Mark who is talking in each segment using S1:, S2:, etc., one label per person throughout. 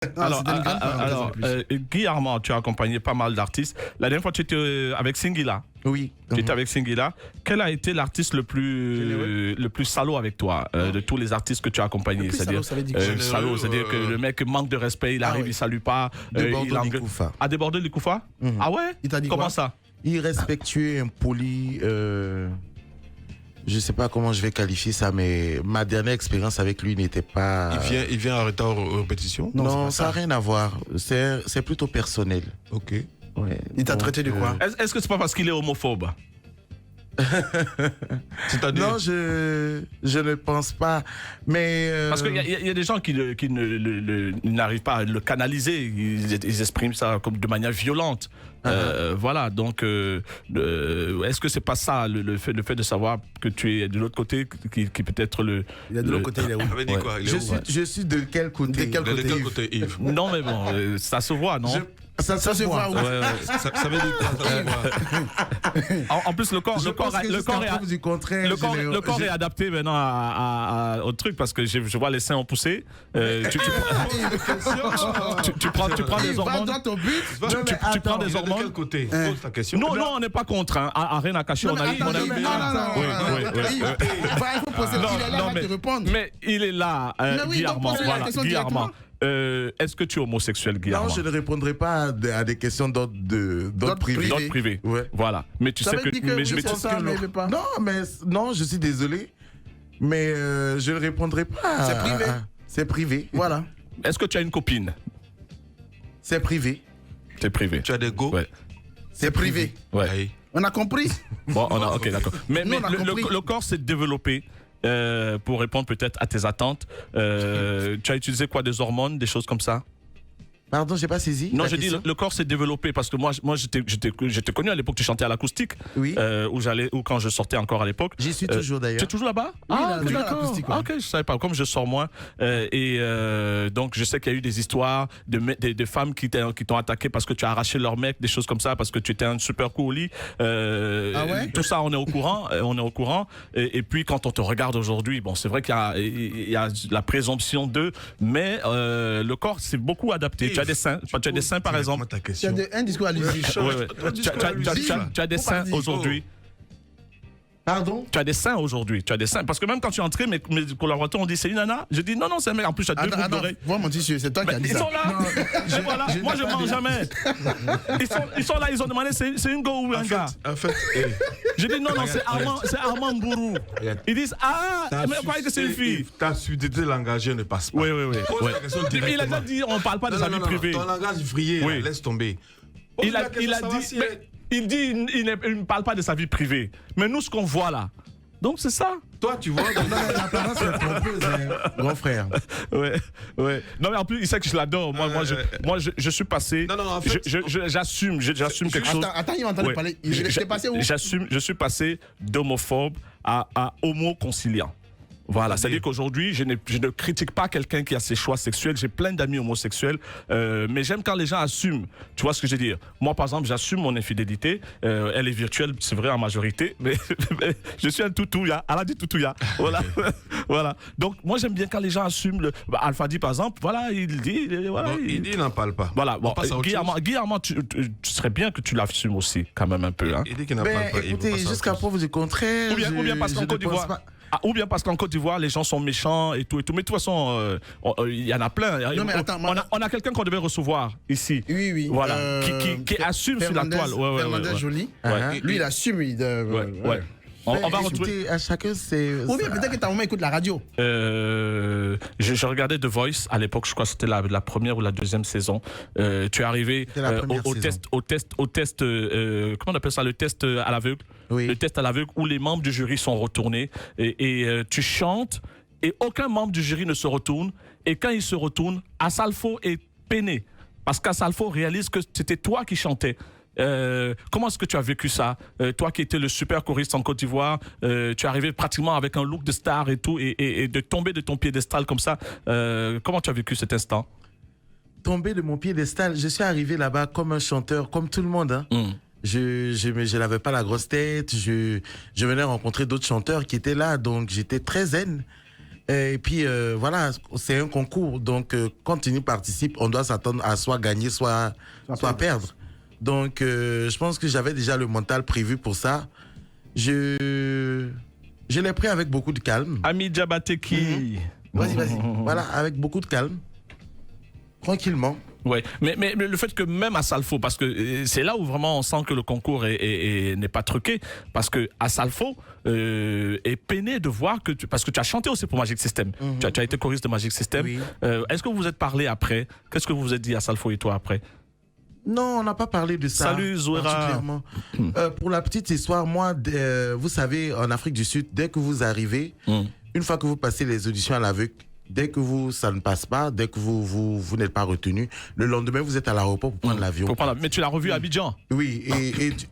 S1: Alors, Guy Armand, tu as accompagné pas mal d'artistes. La dernière fois, tu étais avec Singila.
S2: Oui.
S1: Tu étais avec Singila. Quel a été l'artiste le plus salaud avec toi, de tous les artistes que tu as accompagnés?
S2: C'est-à-dire
S1: salaud, c'est-à-dire que le mec manque de respect, il arrive, il salue pas.
S2: Likoufa.
S1: À déborder Likoufa? Ah ouais?
S2: Il t'a dit
S1: comment
S2: quoi?
S1: Ça?
S2: Irrespectueux, impoli. Je sais pas comment je vais qualifier ça, mais ma dernière expérience avec lui n'était pas.
S3: Il vient en retard aux répétitions?
S2: Non, ça n'a rien à voir. C'est plutôt personnel.
S3: Ok.
S2: Ouais.
S4: Il t'a traité de quoi?
S1: Est-ce que c'est pas parce qu'il est homophobe?
S2: Non, je ne pense pas. Mais
S1: parce qu'il y a des gens qui n'arrivent pas à le canaliser. Ils expriment ça comme de manière violente. Voilà, donc est-ce que c'est pas ça le fait de savoir que tu es de l'autre côté qui peut-être le.
S4: Il est de l'autre côté, il est où?
S2: Je suis de quel côté?
S3: De quel côté, Yves?
S1: Non, mais bon, ça se voit, non?
S2: Ça se voit.
S3: Ça veut dire quoi?
S1: En plus, le corps est adapté maintenant au truc parce que je vois les seins ont poussé. Tu prends des hormones. Tu prends des hormones.
S3: De quel côté? Pose ta question.
S1: Non, on n'est pas contre. À rien à cacher. On a eu. Mais il est là, Guy Armand. Guy Armand. Est-ce que tu es homosexuel, Guy Armand?
S2: Non, je ne répondrai pas à des questions d'ordre privé.
S1: D'ordre privé.
S2: Ouais.
S1: Voilà. Mais tu sais que.
S2: Non, je suis désolé. Mais je ne répondrai pas.
S4: C'est privé.
S2: C'est privé.
S4: Voilà.
S1: Est-ce que tu as une copine?
S2: C'est privé.
S1: C'est privé.
S3: Tu as des go?
S1: Ouais.
S4: C'est privé.
S1: Ouais.
S4: On a compris?
S1: Bon, ok, d'accord. Mais le corps s'est développé. Pour répondre peut-être à tes attentes, tu as utilisé quoi, des hormones, des choses comme ça?
S2: Pardon, j'ai pas saisi.
S1: Non, j'ai dit le corps s'est développé parce que moi j'étais connu à l'époque, tu chantais à l'acoustique.
S2: Oui.
S1: Ou quand je sortais encore à l'époque.
S2: J'y suis toujours d'ailleurs.
S1: Tu es toujours là-bas?
S4: Oui,
S1: d'accord. Ok, je savais pas. Comme je sors moins, donc je sais qu'il y a eu des histoires de femmes qui t'ont attaqué parce que tu as arraché leur mec, des choses comme ça, parce que tu étais un super coup au lit. Tout ça, on est au courant. Et puis quand on te regarde aujourd'hui, bon, c'est vrai qu'il y a la présomption d'eux, mais le corps s'est beaucoup adapté. Tu as des seins, par exemple.
S4: Tu as un discours à l'usine.
S1: Tu as des seins aujourd'hui.
S2: Pardon?
S1: Tu as des seins aujourd'hui. Parce que même quand tu es entré, mes collaborateurs ont dit c'est une nana. Je dis non, c'est un mec. En plus, tu as deux boucles d'oreilles.
S4: Vois mon tissu, c'est toi qui as dit
S1: ça. Ils sont là. Voilà. Moi, je ne mens jamais. Ils sont là, ils ont demandé c'est une go ou un gars.
S3: En fait,
S1: je dis non, c'est Armand Bourou. Ils disent mais croyez que c'est une fille.
S3: Ta subtilité langagière ne passe pas.
S1: Oui.
S3: Mais
S1: il a déjà dit on ne parle pas de sa vie privée.
S3: Ton langage vrillé, laisse tomber.
S1: Il a dit. Il dit il ne parle pas de sa vie privée. Mais nous, ce qu'on voit là, donc c'est ça.
S3: Toi, tu vois.
S2: L'apparence est trompeuse, grand frère.
S1: Ouais. Non, mais en plus, il sait que je l'adore. Moi, je suis passé.
S3: Non, en fait.
S1: J'assume quelque chose.
S4: Attends, il m'entend parler. J'étais passé où?
S1: Je suis passé d'homophobe à homo-conciliant. Voilà, c'est-à-dire qu'aujourd'hui, je ne critique pas quelqu'un qui a ses choix sexuels. J'ai plein d'amis homosexuels, mais j'aime quand les gens assument. Tu vois ce que je veux dire? Moi, par exemple, j'assume mon infidélité. Elle est virtuelle, c'est vrai en majorité, mais je suis un toutouya. Elle a dit toutouya. Voilà. Voilà. Donc, moi, j'aime bien quand les gens assument. Alpha dit, par exemple, voilà, il dit. Voilà,
S3: il dit, il n'en parle pas.
S1: Voilà. Bon, Guy Armand, tu serais bien que tu l'assumes aussi, quand même un peu. Hein.
S3: Il dit qu'il n'en parle pas.
S2: Écoutez, jusqu'à preuve du contraire.
S1: Ou bien parce qu'en Côte d'Ivoire. Ou bien parce qu'en Côte d'Ivoire, les gens sont méchants et tout. Mais de toute façon, il y en a plein.
S4: Non, mais attends,
S1: on a quelqu'un qu'on devait recevoir ici.
S4: Oui.
S1: Voilà. Qui assume sur la toile.
S4: Fernandez Joly. Lui, il assume.
S1: Ouais. On va retrouver.
S2: À chacun, c'est.
S4: Ou bien peut-être que ta maman écoute la radio.
S1: Je regardais The Voice à l'époque, je crois que c'était la première ou la deuxième saison. Tu es arrivé au test, comment on appelle ça, le test à l'aveugle.
S2: Oui.
S1: Le test à l'aveugle où les membres du jury sont retournés et tu chantes et aucun membre du jury ne se retourne. Et quand il se retourne, Asalfo est peiné parce qu'Asalfo réalise que c'était toi qui chantais. Comment est-ce que tu as vécu ça? Toi qui étais le super choriste en Côte d'Ivoire, tu es arrivé pratiquement avec un look de star et tout, et de tomber de ton piédestal comme ça. Comment tu as vécu cet instant?
S2: Tomber de mon piédestal, je suis arrivé là-bas comme un chanteur, comme tout le monde. Hein. Je n'avais pas la grosse tête. Je venais rencontrer d'autres chanteurs qui étaient là, donc j'étais très zen. Et puis, voilà, c'est un concours. Donc, quand on y participe, on doit s'attendre à soit gagner, soit perdre. Donc, je pense que j'avais déjà le mental prévu pour ça. Je l'ai pris avec beaucoup de calme.
S1: Ami Diabaté-Ki.
S2: Vas-y. Voilà, avec beaucoup de calme. Tranquillement.
S1: Ouais, mais le fait que même à Salfo, parce que c'est là où vraiment on sent que le concours n'est pas truqué, parce que à Salfo est peiné de voir que parce que tu as chanté aussi pour Magic System, tu as été choriste de Magic System. Oui. Est-ce que vous vous êtes parlé après? Qu'est-ce que vous vous êtes dit à Salfo et toi après?
S2: Non, on n'a pas parlé de ça.
S1: Salut Zouera.
S2: Pour la petite histoire, moi, vous savez, en Afrique du Sud, dès que vous arrivez, une fois que vous passez les auditions à l'aveugle, dès que ça ne passe pas, dès que vous n'êtes pas retenu, le lendemain, vous êtes à l'aéroport pour prendre l'avion.
S1: Mais tu l'as revu à Abidjan?
S2: Oui,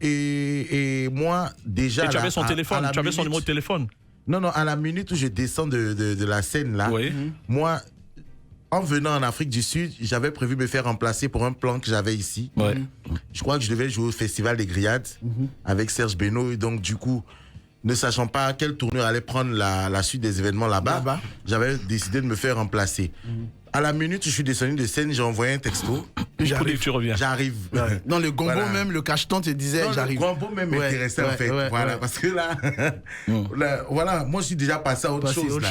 S2: et moi, déjà...
S1: Et tu avais son téléphone, tu avais son numéro de téléphone?
S2: Non, à la minute où je descends de la scène, là, moi, en venant en Afrique du Sud, j'avais prévu me faire remplacer pour un plan que j'avais ici.
S1: Ouais.
S2: Je crois que je devais jouer au Festival des Grillades avec Serge Beno, et donc, du coup... Ne sachant pas quelle tournure allait prendre la suite des événements là-bas, j'avais décidé de me faire remplacer. À la minute où je suis descendu de scène, j'ai envoyé un texto.
S1: Tu reviens.
S2: J'arrive.
S4: Dans le gongo même, le cacheton te disait j'arrive.
S2: Le gongo même m'intéressait en fait. Voilà, parce que là, voilà, moi je suis déjà passé à autre chose.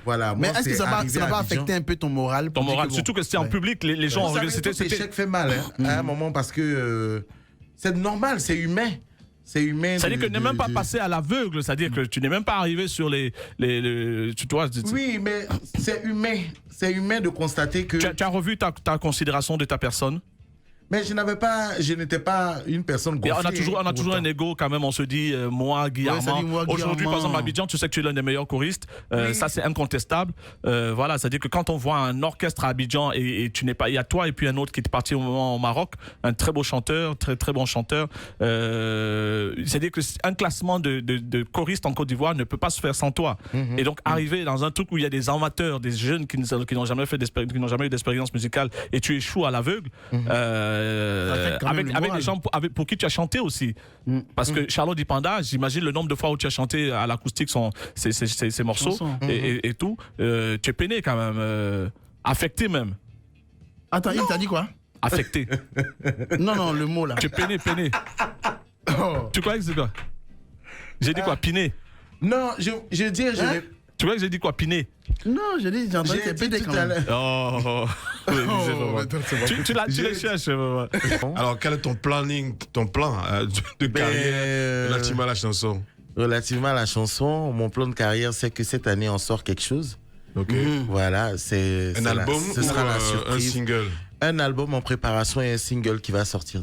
S2: Voilà,
S4: mais est-ce que ça n'a pas affecté un peu ton moral?
S1: Ton moral, surtout que c'était en public, les gens ont regardé.
S2: Cet échec fait mal à un moment parce que c'est normal, c'est humain. C'est humain.
S1: C'est-à-dire que tu n'es même pas passé à l'aveugle, c'est-à-dire que tu n'es même pas arrivé sur les tu vois.
S2: Oui, mais c'est humain. C'est humain de constater que...
S1: Tu as revu ta considération de ta personne?
S2: Mais je n'étais pas une personne gonflée.
S1: On a toujours un ego quand même, on se dit, moi, Guy Armand. Aujourd'hui, par exemple, à Abidjan, tu sais que tu es l'un des meilleurs choristes. Ça, c'est incontestable. Voilà, c'est-à-dire que quand on voit un orchestre à Abidjan et tu n'es pas, il y a toi et puis un autre qui est parti au moment au Maroc, un très beau chanteur, très très bon chanteur. C'est-à-dire que un classement de choristes en Côte d'Ivoire ne peut pas se faire sans toi. Et donc, arriver dans un truc où il y a des amateurs, des jeunes qui n'ont jamais eu d'expérience musicale et tu échoues à l'aveugle, avec des gens pour qui tu as chanté aussi. Parce que Charlotte Dipanda, j'imagine le nombre de fois où tu as chanté à l'acoustique ces morceaux et tout, tu es peiné quand même, affecté même.
S4: Attends, il t'a dit quoi?
S1: Affecté.
S4: Non, le mot là.
S1: Tu es peiné. Tu crois que c'est quoi? J'ai dit quoi? Piné?
S2: Non, je dis...
S1: Tu vois que j'ai dit quoi? Piné?
S4: Non, j'ai entendu que pété quand même.
S1: Tu les cherches.
S3: Alors, quel est ton plan de carrière relativement à la chanson?
S2: Relativement à la chanson, mon plan de carrière, c'est que cette année, on sort quelque chose.
S3: Ok.
S2: Voilà, c'est
S3: un album
S2: ce sera la surprise.
S3: Un single? Un
S2: album en préparation et un single qui va sortir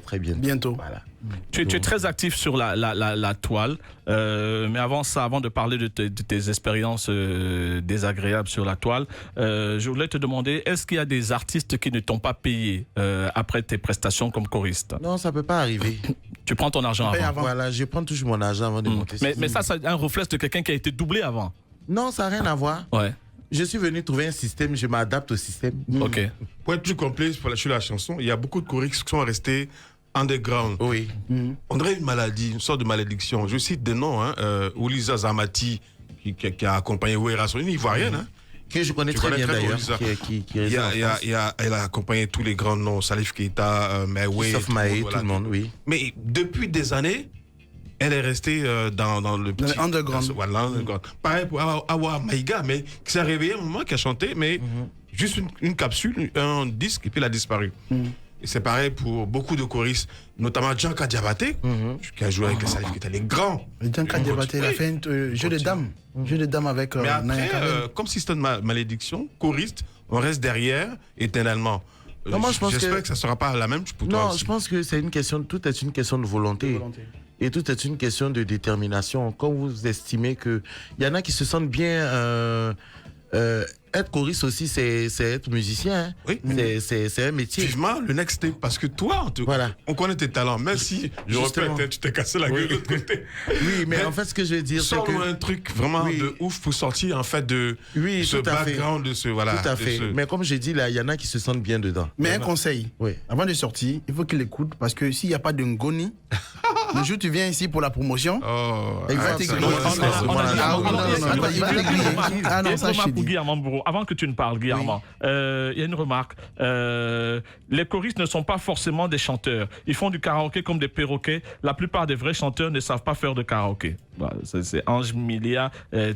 S2: très bientôt. Voilà.
S1: Tu es très actif sur la toile, mais avant ça, avant de parler de tes expériences désagréables sur la toile, je voulais te demander, est-ce qu'il y a des artistes qui ne t'ont pas payé après tes prestations comme choriste?
S2: Non, ça peut pas arriver.
S1: Tu prends ton argent avant?
S2: Voilà, je prends toujours mon argent avant de monter.
S1: Mais ça, c'est un reflet de quelqu'un qui a été doublé avant?
S2: Non, ça n'a rien à voir.
S1: Ouais.
S2: Je suis venu trouver un système, je m'adapte au système.
S1: Ok.
S3: Pour être plus complet sur la chanson, il y a beaucoup de choristes qui sont restés underground.
S2: Oui.
S3: On dirait une maladie, une sorte de malédiction. Je cite des noms, Ouliza Zamati, qui a accompagné Ouera, une Ivoirienne.
S2: Que je connais très bien d'ailleurs.
S3: Elle a accompagné tous les grands noms, Salif Keita, Maïwe,
S2: tout le monde, oui.
S3: Mais depuis des années, elle est restée dans le petit
S4: underground.
S3: Pareil pour Awa Maïga, mais qui s'est réveillé un moment, qui a chanté, mais juste une capsule, un disque, et puis elle a disparu. Et c'est pareil pour beaucoup de choristes, notamment Djanka Diabaté, qui a joué avec les Salif Keita, les grands.
S4: Djanka Diabaté, il a fait un jeu de dames. Jeu de dames avec
S3: mais après, comme si c'était une malédiction, choriste, on reste derrière éternellement. J'espère que ça ne sera pas la même pour toi.
S2: Non, je pense que c'est tout est une question de volonté. Et tout est une question de détermination. Quand vous estimez que... Il y en a qui se sentent bien... être choriste aussi, c'est être musicien.
S3: Oui.
S2: C'est un métier.
S3: Vivement le next step. Parce que toi, on connaît tes talents. Même si, je répète, tu t'es cassé la gueule de l'autre côté.
S2: Oui, mais en fait, ce que je veux dire, c'est que...
S3: un truc vraiment de ouf pour sortir, en fait, de ce background, de ce... Voilà,
S2: tout à fait. Mais comme j'ai dit, là, il y en a qui se sentent bien dedans.
S4: Mais un conseil. Avant de sortir, il faut qu'il écoute. Parce que s'il n'y a pas de ngoni, Le jour où tu viens ici pour la promotion,
S3: Oh,
S4: il va
S3: ah,
S4: t'écrire.
S3: ça,
S1: on a dit-
S4: Ah,
S1: on
S4: non,
S1: a-
S4: non,
S1: il y a
S4: non,
S1: une
S4: il va
S1: remarque.
S4: griller.
S1: Il y a
S4: Ah non,
S1: une
S4: ça, je
S1: remarque
S4: t'ai
S1: pour
S4: dit.
S1: Guy Armand Bourreau. Avant que tu ne parles, Guy Armand, il y a une remarque. Les choristes ne sont pas forcément des chanteurs. Ils font du karaoké comme des perroquets. La plupart des vrais chanteurs ne savent pas faire de karaoké. Voilà, c'est Ange Milia,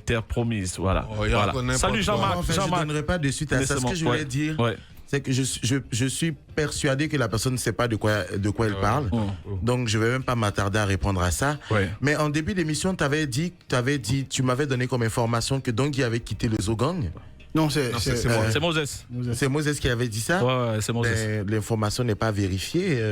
S1: Terre Promise. Voilà.
S3: Oh, il
S1: Voilà.
S3: reconnaît
S1: Salut
S3: pas quoi.
S1: Jean-Marc.
S2: En fait, je ne donnerai pas de suite à ça. Ce que je voulais dire,
S1: Ouais.
S2: c'est que je suis persuadé que la personne ne sait pas de quoi elle parle. Donc, je ne vais même pas m'attarder à répondre à ça.
S1: Ouais.
S2: Mais en début d'émission, tu m'avais donné comme information que Dongui avait quitté le Zogang.
S4: Non, c'est
S3: c'est moi.
S1: C'est Moses.
S2: C'est Moses qui avait dit ça.
S1: Ouais, c'est Moses.
S2: Mais l'information n'est pas vérifiée.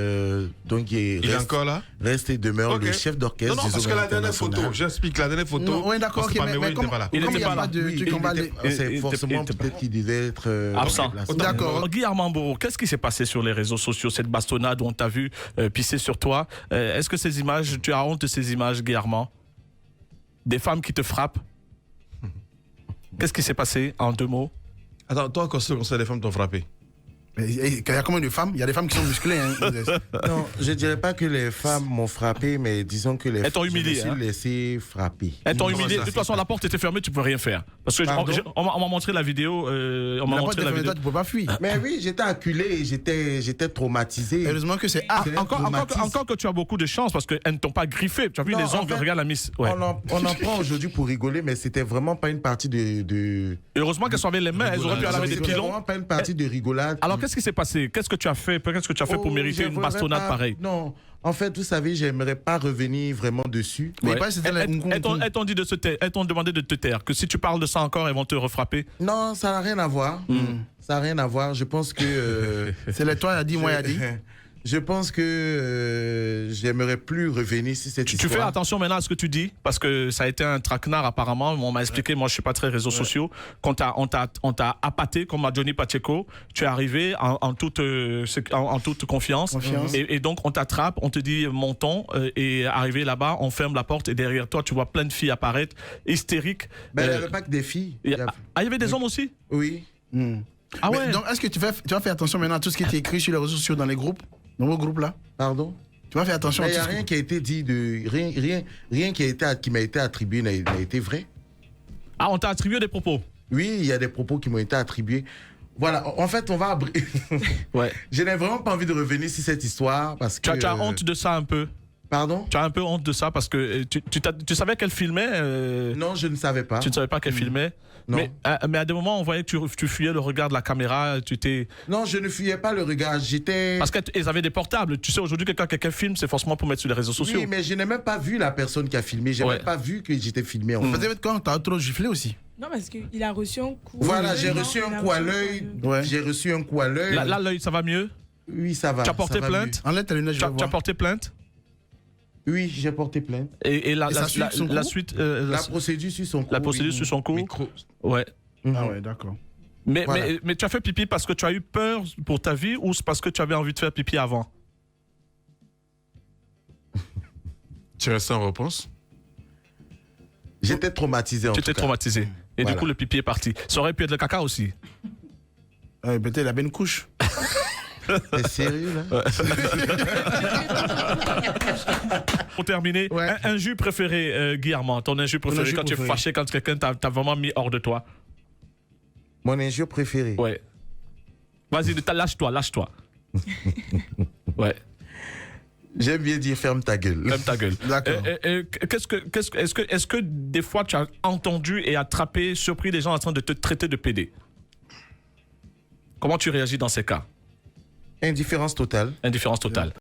S2: Donc,
S3: Il est encore là?
S2: reste et demeure
S3: Ok.
S2: le chef d'orchestre
S3: Non, non,
S2: du
S3: parce que
S2: Zogang
S3: la dernière photo,
S2: international.
S3: j'explique, la dernière photo.
S4: Non, oui, d'accord,
S3: on s'est
S4: ok,
S3: pas mis,
S4: mais
S3: il n'était pas là.
S1: Il
S4: comme
S1: n'était
S4: il n'y a
S1: pas
S4: pas
S1: là.
S4: de truc, on va aller.
S2: C'est forcément
S1: était pas
S2: peut-être qu'il devait être
S1: absent.
S2: remplacé.
S4: D'accord.
S1: Guy Armand Bourreau, qu'est-ce qui s'est passé sur les réseaux sociaux, cette bastonnade où on t'a vu pisser sur toi? Est-ce que ces images, tu as honte de ces images, Guy Armand? Des femmes qui te frappent? Qu'est-ce qui s'est passé en 2 mots?
S3: Attends, toi, quand les femmes t'ont frappé?
S4: Mais il y a combien de femmes? Il y a des femmes qui sont musclées. Hein.
S2: Non, je dirais pas que les femmes m'ont frappé, mais disons que les
S1: Elles t'ont humilié,
S2: je me
S1: hein.
S2: suis laissé frapper.
S1: Elles t'ont
S3: Comment
S1: humilié.
S3: ça?
S1: De toute façon, la porte était fermée, tu ne peux rien faire. Parce que
S2: Pardon?
S1: on m'a montré la vidéo. On m'a
S4: La porte
S1: montré
S4: est
S1: la
S4: fermée,
S1: vidéo.
S4: toi, tu ne peux pas fuir.
S2: Mais oui, j'étais acculé, j'étais traumatisé.
S4: Heureusement que c'est
S1: Ah,
S2: C'est un
S1: encore
S2: traumatisme.
S1: que tu as beaucoup de chance parce qu'elles ne t'ont pas griffé. Tu as vu
S2: Non,
S1: les
S2: en
S1: ongles,
S2: fait,
S1: regarde la miss. Ouais.
S2: On en prend aujourd'hui pour rigoler, mais c'était vraiment pas une partie de
S1: Heureusement qu'elles sont avec les mains, elles auraient pu laver des
S2: C'était
S1: pilons.
S2: vraiment pas une partie de rigolade.
S1: Alors qu'est-ce qui s'est passé? Qu'est-ce que tu as fait? Qu'est-ce que tu as fait pour
S2: Oh,
S1: mériter une
S2: j'aimerais
S1: bastonnade
S2: pas-
S1: pareille?
S2: Non, en fait, vous savez, j'aimerais pas revenir vraiment dessus.
S4: Mais
S1: Ouais.
S4: il paraît que c'était la-
S1: Elles t'ont dit de se taire, elles t'ont demandé de te taire, que si tu parles de ça encore, elles vont te refrapper.
S2: Non, ça n'a rien à voir. Ça n'a rien à voir. Je pense que...
S4: C'est le toi, il a dit, moi, il a dit.
S2: Je pense que j'aimerais plus revenir sur cette
S1: Tu
S2: histoire.
S1: fais attention maintenant à ce que tu dis, parce que ça a été un traquenard apparemment. On m'a expliqué, moi je suis pas très réseaux sociaux, qu'on on t'a appâté comme à Johnny Pacheco. Tu es arrivé en toute confiance. Et donc on t'attrape, on te dit montons, et arrivé là-bas, on ferme la porte et derrière toi tu vois plein de filles apparaître, hystériques.
S2: Ben, il n'y avait pas que des filles.
S1: il y avait des hommes aussi?
S2: Oui.
S1: Ah
S4: Mais
S1: ouais.
S4: donc, est-ce que tu vas faire attention maintenant à tout ce qui est écrit sur les réseaux sociaux dans les groupes, dans vos groupes là?
S2: Pardon?
S4: Tu vas faire attention
S2: Il
S4: à
S2: n'y
S4: tout
S2: a
S4: ce
S2: rien qui a été dit de... Rien qui m'a été attribué n'a été vrai.
S1: Ah, on t'a attribué des propos?
S2: Oui, il y a des propos qui m'ont été attribués. Voilà, en fait, on va...
S1: Ouais.
S2: Je n'ai vraiment pas envie de revenir sur cette histoire parce que...
S1: Tu as honte de ça un peu?
S2: Pardon?
S1: Tu as un peu honte de ça parce que tu savais qu'elle filmait?
S2: Non, je ne savais pas.
S1: Tu ne savais pas qu'elle filmait?
S2: Non.
S1: Mais à des moments, on voyait que tu fuyais le regard de la caméra,
S2: Non, je ne fuyais pas le regard. J'étais...
S1: Parce qu'elles avaient des portables. Tu sais, aujourd'hui, quelqu'un filme, c'est forcément pour mettre sur les réseaux sociaux.
S2: Oui, mais je n'ai même pas vu la personne qui a filmé. Je n'ai
S1: Ouais.
S2: même pas vu que j'étais filmé. En fait.
S4: Peut-être quand t'as trop giflé aussi.
S5: Non, parce qu'il a reçu un coup.
S2: Voilà, j'ai
S5: Non,
S2: reçu
S5: il
S2: un
S5: a
S2: coup à
S5: reçu un
S2: l'œil.
S5: coup
S4: Ouais.
S2: J'ai reçu un coup à l'œil.
S1: Là, l'œil, ça va mieux?
S2: Oui, ça va.
S1: Tu as
S2: ça
S1: porté
S2: va
S1: plainte?
S4: Enlève ta lunette, je
S1: Tu
S4: vais
S1: as
S4: voir.
S1: porté plainte?
S2: mieux. Oui, j'ai porté plainte.
S1: Et la
S4: ça suit son cours?
S1: suite,
S2: La procédure sur son cours.
S1: la procédure
S2: oui.
S1: sur son cours?
S3: Micro.
S1: Ouais.
S4: Ah ouais, d'accord.
S2: Voilà.
S1: Mais tu as fait pipi parce que tu as eu peur pour ta vie ou c'est parce que tu avais envie de faire pipi avant?
S3: Tu restes en réponse?
S2: J'étais traumatisé en
S1: Tu
S2: tout
S1: étais
S2: cas.
S1: traumatisé. Et
S2: Voilà.
S1: du coup, le pipi est parti. Ça aurait pu être le caca aussi.
S4: Peut-être la belle couche.
S2: T'es sérieux là?
S1: Pour terminer,
S4: Ouais.
S1: un jus préféré, Guy Armand, ton injure préféré
S4: injure
S1: quand tu es
S4: préféré.
S1: fâché, quand quelqu'un t'a vraiment mis hors de toi.
S2: Mon injure préféré.
S1: Ouais. Vas-y, lâche-toi. Ouais,
S2: J'aime bien dire ferme ta gueule.
S1: ferme ta gueule.
S4: D'accord.
S1: Est-ce que des fois tu as entendu et attrapé, surpris des gens en train de te traiter de PD? Comment tu réagis dans ces cas?
S2: Indifférence totale.
S1: Indifférence totale.